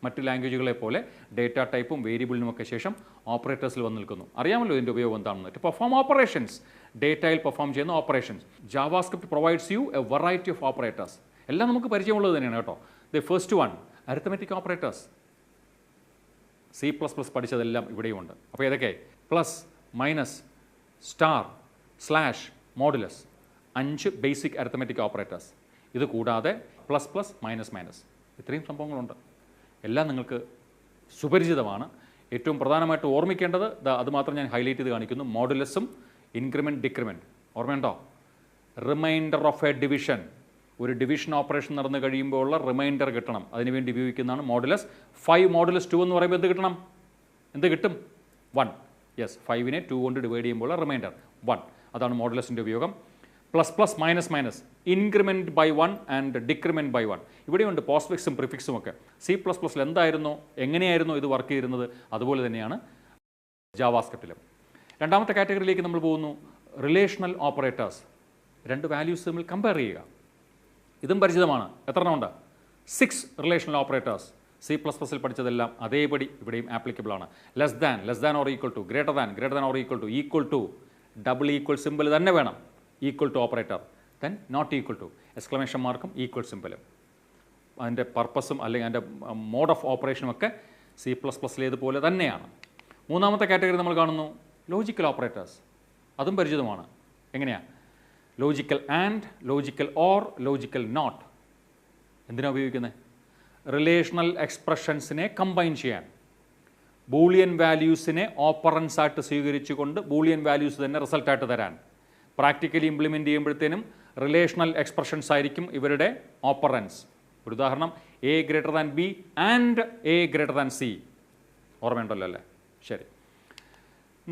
മറ്റ് ലാംഗ്വേജുകളെ പോലെ ഡേറ്റ ടൈപ്പും വേരിയബിളിനുമൊക്കെ ശേഷം ഓപ്പറേറ്റേഴ്സിൽ വന്ന് നിൽക്കുന്നു. അറിയാമല്ലോ ഇതിൻ്റെ ഉപയോഗം എന്താണെന്ന്. ടു പെർഫോം ഓപ്പറേഷൻസ്, ഡേറ്റയിൽ പെർഫോം ചെയ്യുന്ന operations. JavaScript provides you a variety of operators. എല്ലാം നമുക്ക് പരിചയമുള്ളത് തന്നെയാണ് കേട്ടോ. The first one arithmetic operators. C++ പഠിച്ചതെല്ലാം ഇവിടെയുമുണ്ട്. അപ്പോൾ ഏതൊക്കെ? Plus, minus, star, slash, modulus. 5 basic arithmetic operators. ഇത് കൂടാതെ പ്ലസ് പ്ലസ്, മൈനസ് മൈനസ്, ഇത്രയും സംഭവങ്ങളുണ്ട്. എല്ലാം നിങ്ങൾക്ക് സുപരിചിതമാണ്. ഏറ്റവും പ്രധാനമായിട്ട് ഓർമ്മിക്കേണ്ടത് അത് മാത്രം ഞാൻ ഹൈലൈറ്റ് ചെയ്ത് കാണിക്കുന്നു. മോഡുലസും ഇൻക്രിമെൻറ്റ്, ഡിക്രിമെൻറ്റ്. ഓർമ്മയുണ്ടോ? Remainder of a division. ഒരു ഡിവിഷൻ ഓപ്പറേഷൻ നടന്നു കഴിയുമ്പോൾ ഉള്ള റിമൈൻഡർ കിട്ടണം. അതിനുവേണ്ടി ഉപയോഗിക്കുന്നതാണ് മോഡുലസ്. 5 മോഡുലസ് 2 എന്ന് പറയുമ്പോൾ എന്ത് കിട്ടണം? എന്ത് കിട്ടും? 1. യെസ്, 5നെ 2 കൊണ്ട് ഡിവൈഡ് ചെയ്യുമ്പോൾ റിമൈൻഡർ 1. അതാണ് മോഡുലസിൻ്റെ ഉപയോഗം. Plus plus, minus minus, increment by 1 and decrement by 1. ഇവിടെയുണ്ട് പോസ്റ്റ്ഫിക്സും പ്രിഫിക്സും ഒക്കെ. C++ൽ എന്തായിരുന്നോ, എങ്ങനെയായിരുന്നോ ഇത് വർക്ക് ചെയ്തിരുന്നത് അതുപോലെ തന്നെയാണ് ജാവാസ്ക്രിപ്റ്റിലും. രണ്ടാമത്തെ കാറ്റഗറിയിലേക്ക് നമ്മൾ പോകുന്നു. Relational operators. 2 വാല്യൂസ് തമ്മിൽ കമ്പയർ ചെയ്യുക. ഇതും പരിചിതമാണ്. എത്ര എണ്ണമുണ്ട്? 6 റിലേഷണൽ ഓപ്പറേറ്റേഴ്സ്. C++ൽ പഠിച്ചതെല്ലാം അതേപടി ഇവിടെയും ആപ്ലിക്കബിൾ ആണ്. Less than or equal to, greater than or equal to, double equal simple തന്നെ വേണം. Equal to operator, then not equal to exclamation മാർക്കും ഈക്വൽ സിമ്പലും. അതിൻ്റെ പർപ്പസും അല്ലെങ്കിൽ അതിൻ്റെ മോഡ് ഓഫ് ഓപ്പറേഷനും ഒക്കെ C++ലേതുപോലെ തന്നെയാണ്. മൂന്നാമത്തെ കാറ്റഗറി നമ്മൾ കാണുന്നു ലോജിക്കൽ ഓപ്പറേറ്റേഴ്സ്. അതും പരിചിതമാണ്. എങ്ങനെയാണ്? Logical and, logical or, logical not. എന്തിനാണ് ഉപയോഗിക്കുന്നത്? റിലേഷണൽ എക്സ്പ്രഷൻസിനെ കമ്പൈൻ ചെയ്യാൻ, ബൂളിയൻ വാല്യൂസിനെ ഓപ്പറൻസ് ആയിട്ട് സ്വീകരിച്ചുകൊണ്ട് ബൂളിയൻ വാല്യൂസ് തന്നെ റിസൾട്ടായിട്ട് തരാൻ. പ്രാക്ടിക്കലി ഇംപ്ലിമെൻറ്റ് ചെയ്യുമ്പോഴത്തേനും റിലേഷണൽ എക്സ്പ്രഷൻസ് ആയിരിക്കും ഇവരുടെ ഓപ്പറൻസ്. ഒരു ഉദാഹരണം, A greater than B and A greater than C. ഓർമ്മയുണ്ടല്ലോ അല്ലേ? ശരി.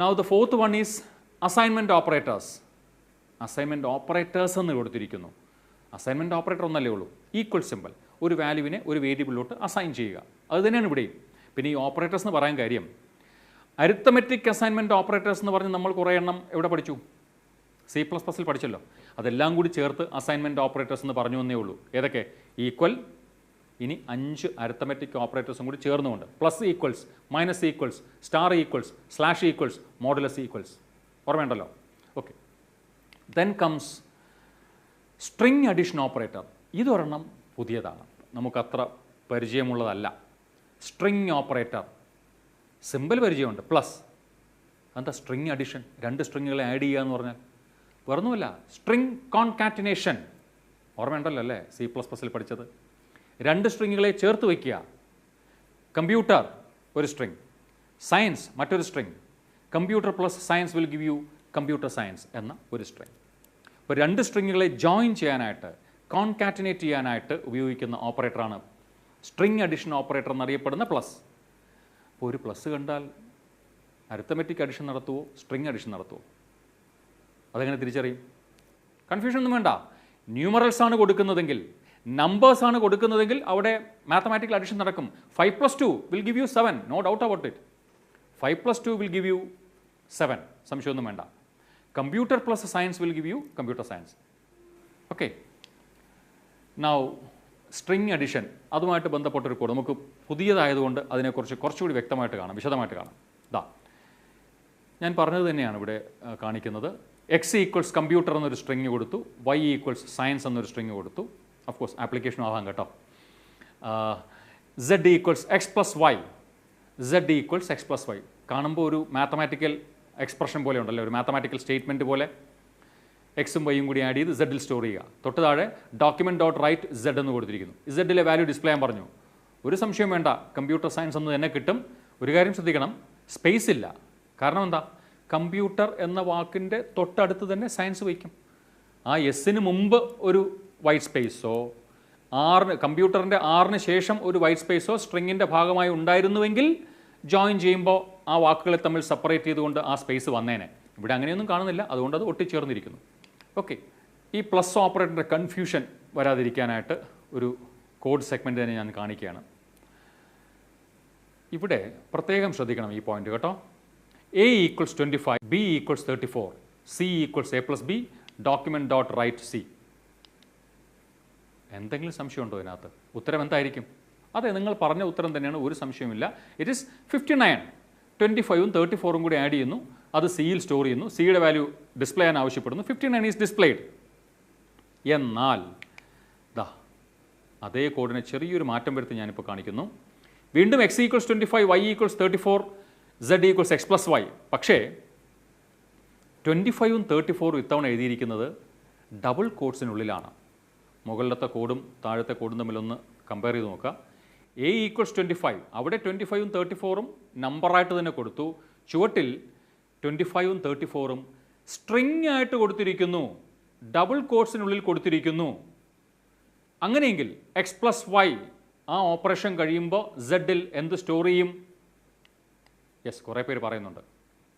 Now the fourth one is assignment operators. Assignment operators എന്ന് കൊടുത്തിരിക്കുന്നു. അസൈൻമെൻറ്റ് ഓപ്പറേറ്റർ ഒന്നല്ലേ ഉള്ളൂ, ഈക്വൽ സിമ്പിൾ. ഒരു വാല്യൂവിനെ ഒരു വേരിയബിളിലോട്ട് അസൈൻ ചെയ്യുക, അത് തന്നെയാണ് ഇവിടെയും. പിന്നെ ഈ ഓപ്പറേറ്റേഴ്സ് എന്ന് പറയാൻ കാര്യം, അരിത്തമെറ്റിക് അസൈൻമെൻറ്റ് ഓപ്പറേറ്റേഴ്സ് എന്ന് പറഞ്ഞ് നമ്മൾ കുറേ എണ്ണം എവിടെ പഠിച്ചു? C++ൽ പഠിച്ചല്ലോ. അതെല്ലാം കൂടി ചേർത്ത് അസൈൻമെൻറ്റ് ഓപ്പറേറ്റേഴ്സ് എന്ന് പറഞ്ഞു എന്നേ ഉള്ളൂ. ഏതൊക്കെ? ഈക്വൽ, ഇനി 5 അരിത്തമെറ്റിക് ഓപ്പറേറ്റേഴ്സും കൂടി ചേർന്നുകൊണ്ട്, plus equals, minus equals, star equals, slash equals, modulus equals. ഓർമ്മയുണ്ടല്ലോ? Okay. Then comes string addition operator. ഇതൊരെണ്ണം പുതിയതാണ്, നമുക്കത്ര പരിചയമുള്ളതല്ല. സ്ട്രിങ് ഓപ്പറേറ്റർ, സിമ്പിൾ പരിചയമുണ്ട്, പ്ലസ്. എന്താ സ്ട്രിങ് അഡീഷൻ? 2 സ്ട്രിങ്ങുകളെ ആഡ് ചെയ്യുക എന്ന് പറഞ്ഞാൽ വേറൊന്നുമല്ല, സ്ട്രിങ് കോൺകാറ്റിനേഷൻ. ഓർമ്മയുണ്ടല്ലോ അല്ലേ C++ൽ പഠിച്ചത്? 2 സ്ട്രിങ്ങുകളെ ചേർത്ത് വയ്ക്കുക. കമ്പ്യൂട്ടർ ഒരു സ്ട്രിങ്, സയൻസ് മറ്റൊരു string. Computer plus science will give you computer science എന്ന ഒരു സ്ട്രിങ്. അപ്പോൾ 2 സ്ട്രിങ്ങുകളെ ജോയിൻ ചെയ്യാനായിട്ട്, കോൺകാറ്റിനേറ്റ് ചെയ്യാനായിട്ട് ഉപയോഗിക്കുന്ന ഓപ്പറേറ്ററാണ് സ്ട്രിങ് അഡിഷൻ ഓപ്പറേറ്റർ എന്നറിയപ്പെടുന്ന പ്ലസ്. അപ്പോൾ ഒരു പ്ലസ് കണ്ടാൽ അരിത്തമെറ്റിക് അഡിഷൻ നടത്തുമോ സ്ട്രിങ് അഡിഷൻ നടത്തുമോ? അതെങ്ങനെ തിരിച്ചറിയും? കൺഫ്യൂഷൻ ഒന്നും വേണ്ട. ന്യൂമറൽസ് ആണ് കൊടുക്കുന്നതെങ്കിൽ, നമ്പേഴ്സ് ആണ് കൊടുക്കുന്നതെങ്കിൽ അവിടെ മാത്തമാറ്റിക്കൽ അഡിഷൻ നടക്കും. 5 + 2 will give you 7, no doubt about it. 5 + 2 will give you 7, സംശയമൊന്നും വേണ്ട. Computer plus science will give you computer science. Okay. Now string addition, അതുമായിട്ട് ബന്ധപ്പെട്ടൊരു കോഡ് നമുക്ക് പുതിയതായതുകൊണ്ട് അതിനെക്കുറിച്ച് കുറച്ചുകൂടി വ്യക്തമായിട്ട് കാണാം, വിശദമായിട്ട് കാണാം. ഞാൻ പറഞ്ഞത് തന്നെയാണ് ഇവിടെ കാണിക്കുന്നത്. X ഈക്വൽസ് കമ്പ്യൂട്ടർ എന്നൊരു സ്ട്രിങ് കൊടുത്തു, Y ഈക്വൽസ് സയൻസ് എന്നൊരു സ്ട്രിങ് കൊടുത്തു. ഓഫ് കോഴ്സ് ആപ്ലിക്കേഷനും ആവാം കേട്ടോ. Z equals X + Y, Z equals X + Y. കാണുമ്പോൾ ഒരു മാത്തമാറ്റിക്കൽ എക്സ്പ്രഷൻ പോലെ ഉണ്ടല്ലോ, ഒരു മാത്തമാറ്റിക്കൽ സ്റ്റേറ്റ്മെൻറ്റ് പോലെ. എക്സും വൈയും കൂടി ആഡ് ചെയ്ത് Z സ്റ്റോർ ചെയ്യുക. തൊട്ട് താഴെ document.write Z എന്ന് കൊടുത്തിരിക്കുന്നു. Z വാല്യൂ ഡിസ്പ്ലേ ചെയ്യാൻ പറഞ്ഞു. ഒരു സംശയം വേണ്ട, കമ്പ്യൂട്ടർ സയൻസ് എന്ന് തന്നെ കിട്ടും. ഒരു കാര്യം ശ്രദ്ധിക്കണം, സ്പേസ് ഇല്ല. കാരണം എന്താ? കമ്പ്യൂട്ടർ എന്ന വാക്കിൻ്റെ തൊട്ടടുത്ത് തന്നെ സയൻസ് വയ്ക്കും. ആ എസ്സിന് മുമ്പ് ഒരു വൈറ്റ് സ്പേസോ, കമ്പ്യൂട്ടറിൻ്റെ ആറിന് ശേഷം ഒരു വൈറ്റ് സ്പേസോ സ്ട്രിങ്ങിൻ്റെ ഭാഗമായി ഉണ്ടായിരുന്നുവെങ്കിൽ ജോയിൻ ചെയ്യുമ്പോൾ ആ വാക്കുകളെ തമ്മിൽ സെപ്പറേറ്റ് ചെയ്തുകൊണ്ട് ആ സ്പേസ് വന്നേനെ. ഇവിടെ അങ്ങനെയൊന്നും കാണുന്നില്ല, അതുകൊണ്ട് അത് ഒട്ടിച്ചേർന്നിരിക്കുന്നു. ഓക്കെ. ഈ പ്ലസ് ഓപ്പറേറ്ററിൻ്റെ കൺഫ്യൂഷൻ വരാതിരിക്കാനായിട്ട് ഒരു കോഡ് സെഗ്മെൻറ്റ് തന്നെ ഞാൻ കാണിക്കുകയാണ്. ഇവിടെ പ്രത്യേകം ശ്രദ്ധിക്കണം ഈ പോയിന്റ് കേട്ടോ. A equals 25, B equals 34, C equals A + B, document.write C. എന്തെങ്കിലും സംശയമുണ്ടോ ഇതിനകത്ത്? ഉത്തരം എന്തായിരിക്കും? അതെ, നിങ്ങൾ പറഞ്ഞ ഉത്തരം തന്നെയാണ്, ഒരു സംശയമില്ല. It is 59. 25ഉം 34ഉം കൂടി ആഡ് ചെയ്യുന്നു, അത് സിയിൽ സ്റ്റോർ ചെയ്യുന്നു, സിയുടെ വാല്യൂ ഡിസ്പ്ലേ ചെയ്യാൻ ആവശ്യപ്പെടുന്നു. 59 ഈസ് ഡിസ്പ്ലേഡ്. എന്നാൽ അതേ കോഡിനെ ചെറിയൊരു മാറ്റം വരുത്തി ഞാനിപ്പോൾ കാണിക്കുന്നു. വീണ്ടും X equals 25, Y equals 34, Z equals X + Y. പക്ഷേ 25ഉം 34ഉം ഇത്തവണ എഴുതിയിരിക്കുന്നത് ഡബിൾ കോട്ട്സിനുള്ളിലാണ്. മുകളിലത്തെ കോഡും താഴത്തെ കോഡും തമ്മിലൊന്ന് കമ്പയർ ചെയ്ത് നോക്കുക. A ഈക്വൽസ് 25, അവിടെ 25ഉം 34ഉം നമ്പറായിട്ട് തന്നെ കൊടുത്തു. ചുവട്ടിൽ 25ഉം 34ഉം സ്ട്രിങ് ആയിട്ട് കൊടുത്തിരിക്കുന്നു, ഡബിൾ കോട്ട്സിനുള്ളിൽ കൊടുത്തിരിക്കുന്നു. അങ്ങനെയെങ്കിൽ X + Y ആ ഓപ്പറേഷൻ കഴിയുമ്പോൾ Z-ൽ എന്ത് സ്റ്റോർ ചെയ്യും? യെസ്, കുറേ പേര് പറയുന്നുണ്ട്.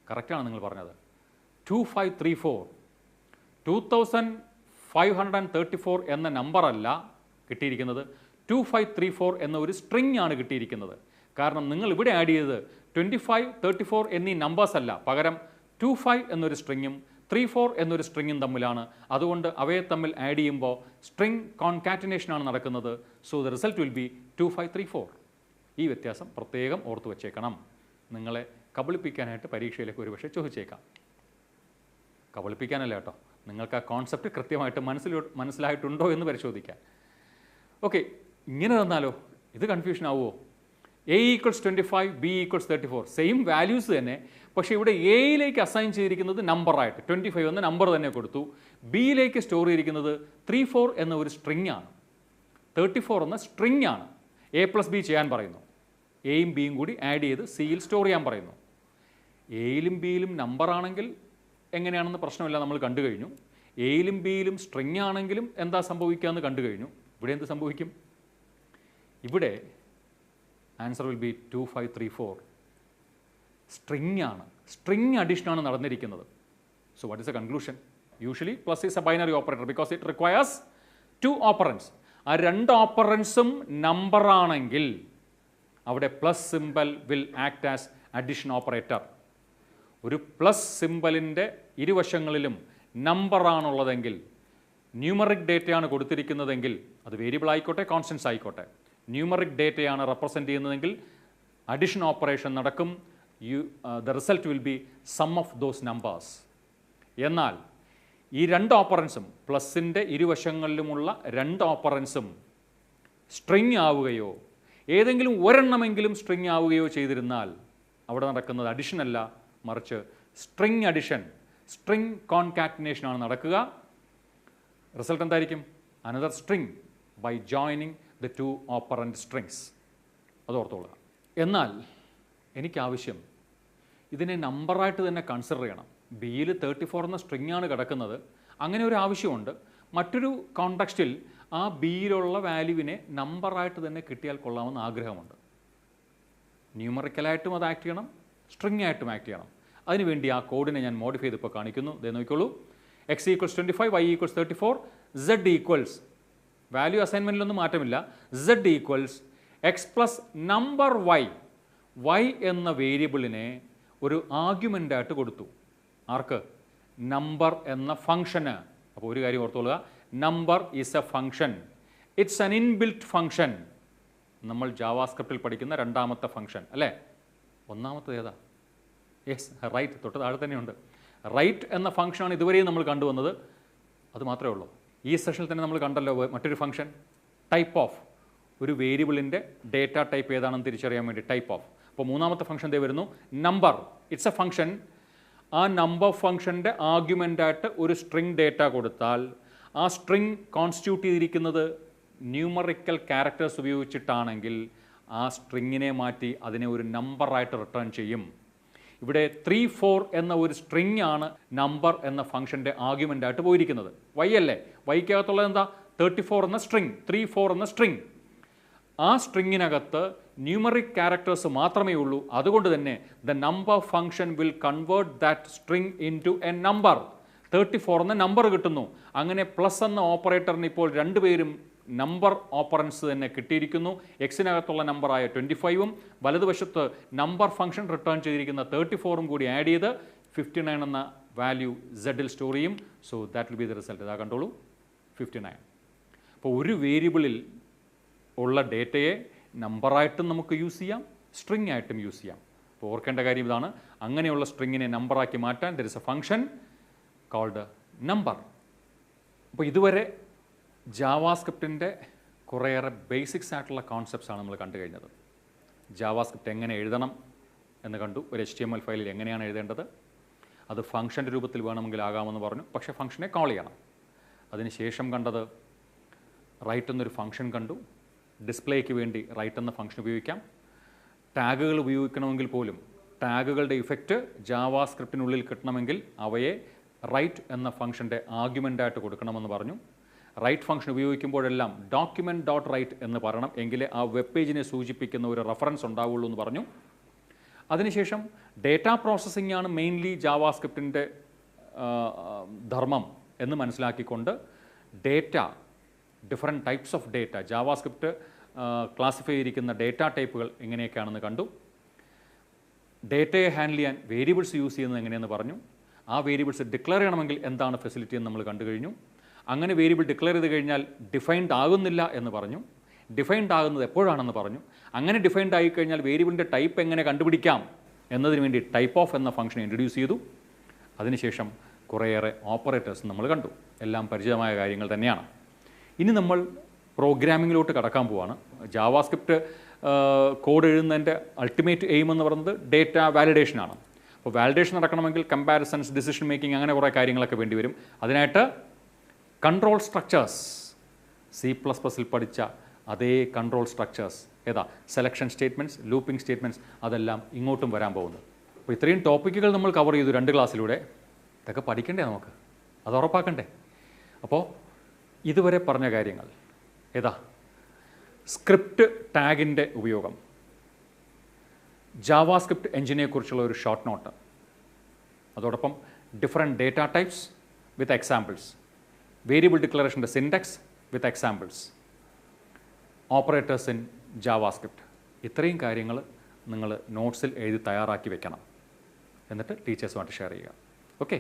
കറക്റ്റാണ് നിങ്ങൾ പറഞ്ഞത്. 2534, 2534 എന്ന നമ്പറല്ല കിട്ടിയിരിക്കുന്നത്, 2534 എന്ന ഒരു സ്ട്രിങ് ആണ് കിട്ടിയിരിക്കുന്നത്. കാരണം നിങ്ങൾ ഇവിടെ ആഡ് ചെയ്തത് 25, 34 എന്നീ നമ്പേഴ്സ് അല്ല, പകരം 25 എന്നൊരു സ്ട്രിങ്ങും 34 എന്നൊരു സ്ട്രിങ്ങും തമ്മിലാണ്. അതുകൊണ്ട് അവയെ തമ്മിൽ ആഡ് ചെയ്യുമ്പോൾ സ്ട്രിങ് കോൺകാറ്റിനേഷനാണ് നടക്കുന്നത്. So the result will be 2534. ഈ വ്യത്യാസം പ്രത്യേകം ഓർത്തു വച്ചേക്കണം. നിങ്ങളെ കബളിപ്പിക്കാനായിട്ട് പരീക്ഷയിലേക്ക് ഒരുപക്ഷെ ചോദിച്ചേക്കാം. കബളിപ്പിക്കാനല്ല കേട്ടോ, നിങ്ങൾക്ക് ആ കോൺസെപ്റ്റ് കൃത്യമായിട്ട് മനസ്സിലായിട്ടുണ്ടോ എന്ന് പരിശോധിക്കാം. ഓക്കെ, ഇങ്ങനെ തന്നാലോ ഇത് കൺഫ്യൂഷൻ ആവുമോ? A = 25, B = 34, സെയിം വാല്യൂസ് തന്നെ, പക്ഷേ ഇവിടെ എയിലേക്ക് അസൈൻ ചെയ്തിരിക്കുന്നത് നമ്പറായിട്ട് 25 എന്ന നമ്പർ തന്നെ കൊടുത്തു. ബിയിലേക്ക് സ്റ്റോർ ചെയ്തിരിക്കുന്നത് 34 എന്ന ഒരു സ്ട്രിങ് ആണ്, 34 എന്ന സ്ട്രിങ് ആണ്. A+B ചെയ്യാൻ പറയുന്നു, എയും ബിയും കൂടി ആഡ് ചെയ്ത് സിയിൽ സ്റ്റോർ ചെയ്യാൻ പറയുന്നു. എയിലും ബിയിലും നമ്പർ ആണെങ്കിൽ എങ്ങനെയാണെന്ന് പ്രശ്നമില്ല, നമ്മൾ കണ്ടു കഴിഞ്ഞു. എയിലും ബിയിലും സ്ട്രിങ് ആണെങ്കിലും എന്താ സംഭവിക്കുക എന്ന് കണ്ടു കഴിഞ്ഞു. ഇവിടെ എന്ത് സംഭവിക്കും? ഇവിടെ ആൻസർ വിൽ ബി 2534. സ്ട്രിങ് ആണ്, സ്ട്രിങ് അഡീഷനാണ് നടന്നിരിക്കുന്നത്. So what is a conclusion? Usually plus is a binary operator because it requires 2 operands. ആ 2 ഓപ്പറൻസും നമ്പർ ആണെങ്കിൽ അവിടെ plus symbol will act as addition operator. ഒരു പ്ലസ് സിമ്പലിൻ്റെ ഇരുവശങ്ങളിലും നമ്പറാണുള്ളതെങ്കിൽ, ന്യൂമറിക് ഡേറ്റയാണ് കൊടുത്തിരിക്കുന്നതെങ്കിൽ, അത് വേരിയബിൾ ആയിക്കോട്ടെ കോൺസ്റ്റൻസ് ആയിക്കോട്ടെ, ന്യൂമറിക് ഡേറ്റയാണ് റെപ്രസെൻറ്റ് ചെയ്യുന്നതെങ്കിൽ അഡിഷൻ ഓപ്പറേഷൻ നടക്കും. The result will be sum of those numbers. എന്നാൽ ഈ 2 ഓപ്പറൻസും, പ്ലസിൻ്റെ ഇരുവശങ്ങളിലുമുള്ള 2 ഓപ്പറൻസും സ്ട്രിങ് ആവുകയോ ഏതെങ്കിലും ഒരെണ്ണമെങ്കിലും സ്ട്രിങ് ആവുകയോ ചെയ്തിരുന്നാൽ അവിടെ നടക്കുന്നത് അഡിഷൻ അല്ല, മറിച്ച് സ്ട്രിങ് അഡിഷൻ, സ്ട്രിങ് കോൺകാറ്റിനേഷനാണ് നടക്കുക. റിസൾട്ട് എന്തായിരിക്കും? Another string by joining the 2 operand strings. അത് ഓർത്തോളുക. എന്നാൽ എനിക്കാവശ്യം ഇതിനെ നമ്പറായിട്ട് തന്നെ കൺസിഡർ ചെയ്യണം. ബിയിൽ 34 എന്ന സ്ട്രിങ് ആണ് കിടക്കുന്നത്, അങ്ങനെ ഒരു ആവശ്യമുണ്ട്. മറ്റൊരു കോണ്ടെക്സ്റ്റിൽ ആ ബിയിലുള്ള വാല്യൂവിനെ നമ്പറായിട്ട് തന്നെ കിട്ടിയാൽ കൊള്ളാമെന്ന് ആഗ്രഹമുണ്ട്. ന്യൂമറിക്കലായിട്ടും അത് ആക്ട് ചെയ്യണം, സ്ട്രിങ് ആയിട്ടും ആക്ട് ചെയ്യണം. അതിനുവേണ്ടി ആ കോഡിനെ ഞാൻ മോഡിഫൈ ചെയ്ത് ഇപ്പോൾ കാണിക്കുന്നു. ദേ നോക്കിക്കോളൂ. x = 25, y = 34, z equals, value അസൈൻമെൻറ്റിലൊന്നും മാറ്റമില്ല, z equals x plus number y എന്ന വേരിയബിളിനെ ഒരു ആർഗ്യുമെൻ്റായിട്ട് കൊടുത്തു. ആർക്ക്? നമ്പർ എന്ന ഫംഗ്ഷന്. അപ്പോൾ ഒരു കാര്യം ഓർത്തോളുക, number is a function, it's an inbuilt function. നമ്മൾ ജാവാസ്ക്രിപ്റ്റിൽ പഠിക്കുന്ന 2ാമത്തെ ഫംഗ്ഷൻ അല്ലേ? 1ാമത്തത് ഏതാ? യെസ്, റൈറ്റ്, തൊട്ട് താഴെ തന്നെയുണ്ട്. റൈറ്റ് എന്ന ഫംഗ്ഷനാണ് ഇതുവരെയും നമ്മൾ കണ്ടുവന്നത്. അത് മാത്രമേ ഉള്ളൂ. ഈ സെഷനിൽ തന്നെ നമ്മൾ കണ്ടല്ലോ മറ്റൊരു ഫംഗ്ഷൻ, ടൈപ്പ് ഓഫ്. ഒരു വേരിയബിളിൻ്റെ ഡേറ്റ ടൈപ്പ് ഏതാണെന്ന് തിരിച്ചറിയാൻ വേണ്ടി ടൈപ്പ് ഓഫ്. അപ്പോൾ 3ാമത്തെ ഫംഗ്ഷൻ ദേ വരുന്നു, നമ്പർ. It's a function. ആ നമ്പർ ഫംഗ്ഷൻ്റെ ആർഗ്യുമെൻ്റായിട്ട് ഒരു സ്ട്രിങ് ഡേറ്റ കൊടുത്താൽ ആ സ്ട്രിങ് കോൺസ്റ്റിറ്റ്യൂട്ട് ചെയ്തിരിക്കുന്നത് ന്യൂമറിക്കൽ ക്യാരക്ടേഴ്സ് ഉപയോഗിച്ചിട്ടാണെങ്കിൽ ആ സ്ട്രിങ്ങിനെ മാറ്റി അതിനെ ഒരു നമ്പറായിട്ട് റിട്ടേൺ ചെയ്യും. ഇവിടെ 34 എന്ന ഒരു സ്ട്രിങ് ആണ് നമ്പർ എന്ന ഫംഗ്ഷൻ്റെ ആർഗ്യുമെൻ്റായിട്ട് പോയിരിക്കുന്നത്. വൈ അല്ലേ? വൈക്കകത്തുള്ളത് എന്താ? 34 എന്ന സ്ട്രിങ്, 34 എന്ന സ്ട്രിങ്. ആ സ്ട്രിങ്ങിനകത്ത് ന്യൂമറിക് ക്യാരക്ടേഴ്സ് മാത്രമേ ഉള്ളൂ. അതുകൊണ്ട് തന്നെ the number function will convert that string into a number. 34 എന്ന നമ്പർ കിട്ടുന്നു. അങ്ങനെ പ്ലസ് എന്ന ഓപ്പറേറ്ററിന് ഇപ്പോൾ 2 പേരും നമ്പർ ഓപ്പറൻസ് തന്നെ കിട്ടിയിരിക്കുന്നു. എക്സിനകത്തുള്ള നമ്പറായ 25ഉം വലതുവശത്ത് നമ്പർ ഫംഗ്ഷൻ റിട്ടേൺ ചെയ്തിരിക്കുന്ന 34ഉം കൂടി ആഡ് ചെയ്ത് 59 എന്ന വാല്യൂ സെഡിൽ സ്റ്റോർ ചെയ്യും. So that will be the result. ഇതാ കണ്ടോളൂ, 59. അപ്പോൾ ഒരു വേരിയബിളിൽ ഉള്ള ഡേറ്റയെ നമ്പറായിട്ടും നമുക്ക് യൂസ് ചെയ്യാം, സ്ട്രിങ് ആയിട്ടും യൂസ് ചെയ്യാം. അപ്പോൾ ഓർക്കേണ്ട കാര്യം ഇതാണ്, അങ്ങനെയുള്ള സ്ട്രിങ്ങിനെ നമ്പറാക്കി മാറ്റാൻ there is a function called number. അപ്പോൾ ഇതുവരെ ജാവാസ്ക്രിപ്റ്റിൻ്റെ കുറേയേറെ ബേസിക്സ് ആയിട്ടുള്ള കോൺസെപ്റ്റ്സ് ആണ് നമ്മൾ കണ്ടു കഴിഞ്ഞത്. ജാവാസ്ക്രിപ്റ്റ് എങ്ങനെ എഴുതണം എന്ന് കണ്ടു. ഒരു HTML ഫയലിൽ എങ്ങനെയാണ് എഴുതേണ്ടത്, അത് ഫംഗ്ഷൻ്റെ രൂപത്തിൽ വേണമെങ്കിൽ ആകാമെന്ന് പറഞ്ഞു, പക്ഷേ ഫംഗ്ഷനെ കോൾ ചെയ്യണം. അതിനുശേഷം കണ്ടത് റൈറ്റ് എന്നൊരു ഫംഗ്ഷൻ കണ്ടു. ഡിസ്പ്ലേക്ക് വേണ്ടി റൈറ്റ് എന്ന ഫംഗ്ഷൻ ഉപയോഗിക്കാം. ടാഗുകൾ ഉപയോഗിക്കണമെങ്കിൽ പോലും ടാഗുകളുടെ ഇഫക്റ്റ് ജാവാസ്ക്രിപ്റ്റിനുള്ളിൽ കിട്ടണമെങ്കിൽ അവയെ റൈറ്റ് എന്ന ഫംഗ്ഷൻ്റെ ആർഗ്യുമെൻ്റായിട്ട് കൊടുക്കണമെന്ന് പറഞ്ഞു. റൈറ്റ് ഫംഗ്ഷൻ ഉപയോഗിക്കുമ്പോഴെല്ലാം document.write എന്ന് പറയണം, എങ്കിലേ ആ വെബ് പേജിനെ സൂചിപ്പിക്കുന്ന ഒരു റെഫറൻസ് ഉണ്ടാവുള്ളൂ എന്ന് പറഞ്ഞു. അതിനുശേഷം ഡേറ്റ പ്രോസസ്സിംഗ് ആണ് മെയിൻലി ജാവാസ്ക്രിപ്റ്റിൻ്റെ ധർമ്മം എന്ന് മനസ്സിലാക്കിക്കൊണ്ട് data, different types of data, JavaScript classify ചെയ്തിരിക്കുന്ന ഡേറ്റ ടൈപ്പുകൾ എങ്ങനെയൊക്കെയാണെന്ന് കണ്ടു. ഡേറ്റയെ ഹാൻഡിൽ ചെയ്യാൻ വേരിയബിൾസ് യൂസ് ചെയ്യുന്നത് എങ്ങനെയെന്ന് പറഞ്ഞു. ആ വേരിയബിൾസ് ഡിക്ലെയർ ചെയ്യണമെങ്കിൽ എന്താണ് ഫെസിലിറ്റി എന്ന് നമ്മൾ കണ്ടു കഴിഞ്ഞു. അങ്ങനെ വേരിയബിൾ ഡിക്ലെയർ ചെയ്ത് കഴിഞ്ഞാൽ ഡിഫൈൻഡ് ആകുന്നില്ല എന്ന് പറഞ്ഞു. ഡിഫൈൻഡ് ആകുന്നത് എപ്പോഴാണെന്ന് പറഞ്ഞു. അങ്ങനെ ഡിഫൈൻഡ് ആയിക്കഴിഞ്ഞാൽ വേരിയബിളിൻ്റെ ടൈപ്പ് എങ്ങനെ കണ്ടുപിടിക്കാം എന്നതിന് വേണ്ടി ടൈപ്പ് ഓഫ് എന്ന ഫംഗ്ഷൻ ഇൻട്രൊഡ്യൂസ് ചെയ്തു. അതിനുശേഷം കുറേയേറെ ഓപ്പറേറ്റേഴ്സ് നമ്മൾ കണ്ടു. എല്ലാം പരിചിതമായ കാര്യങ്ങൾ തന്നെയാണ്. ഇനി നമ്മൾ പ്രോഗ്രാമിങ്ങിലോട്ട് കടക്കാൻ പോവാണ്. ജാവാസ്ക്രിപ്റ്റ് കോഡ് എഴുതുന്നതിൻ്റെ അൾട്ടിമേറ്റ് എയിം എന്ന് പറയുന്നത് ഡേറ്റ വാലിഡേഷനാണ്. അപ്പോൾ വാലിഡേഷൻ നടക്കണമെങ്കിൽ കമ്പാരിസൺസ്, ഡിസിഷൻ മേക്കിംഗ്, അങ്ങനെ കുറേ കാര്യങ്ങളൊക്കെ വേണ്ടി വരും. അതിനായിട്ട് കൺട്രോൾ സ്ട്രക്ചേഴ്സ്, C++ൽ പഠിച്ച അതേ കൺട്രോൾ സ്ട്രക്ചേഴ്സ്, ഏതാ സെലക്ഷൻ സ്റ്റേറ്റ്മെൻറ്റ്സ്, ലൂപ്പിംഗ് സ്റ്റേറ്റ്മെൻറ്റ്സ്, അതെല്ലാം ഇങ്ങോട്ടും വരാൻ പോകുന്നു. അപ്പോൾ ഇത്രയും ടോപ്പിക്കുകൾ നമ്മൾ കവർ ചെയ്തു 2 ക്ലാസ്സിലൂടെ. ഇതൊക്കെ പഠിക്കണ്ടേ നമുക്ക്, അത് ഉറപ്പാക്കണ്ടേ? അപ്പോൾ ഇതുവരെ പറഞ്ഞ കാര്യങ്ങൾ ഏതാ? സ്ക്രിപ്റ്റ് ടാഗിൻ്റെ ഉപയോഗം, ജാവാസ്ക്രിപ്റ്റ് എഞ്ചിനെക്കുറിച്ചുള്ള ഒരു ഷോർട്ട് നോട്ട്, അതോടൊപ്പം different data types with examples, variable ഡിക്ലറേഷൻ്റെ syntax with examples, operators in JavaScript. ഇത്രയും കാര്യങ്ങൾ നിങ്ങൾ നോട്ട്സിൽ എഴുതി തയ്യാറാക്കി വെക്കണം. എന്നിട്ട് ടീച്ചേഴ്സുമായിട്ട് ഷെയർ ചെയ്യുക. ഓക്കെ.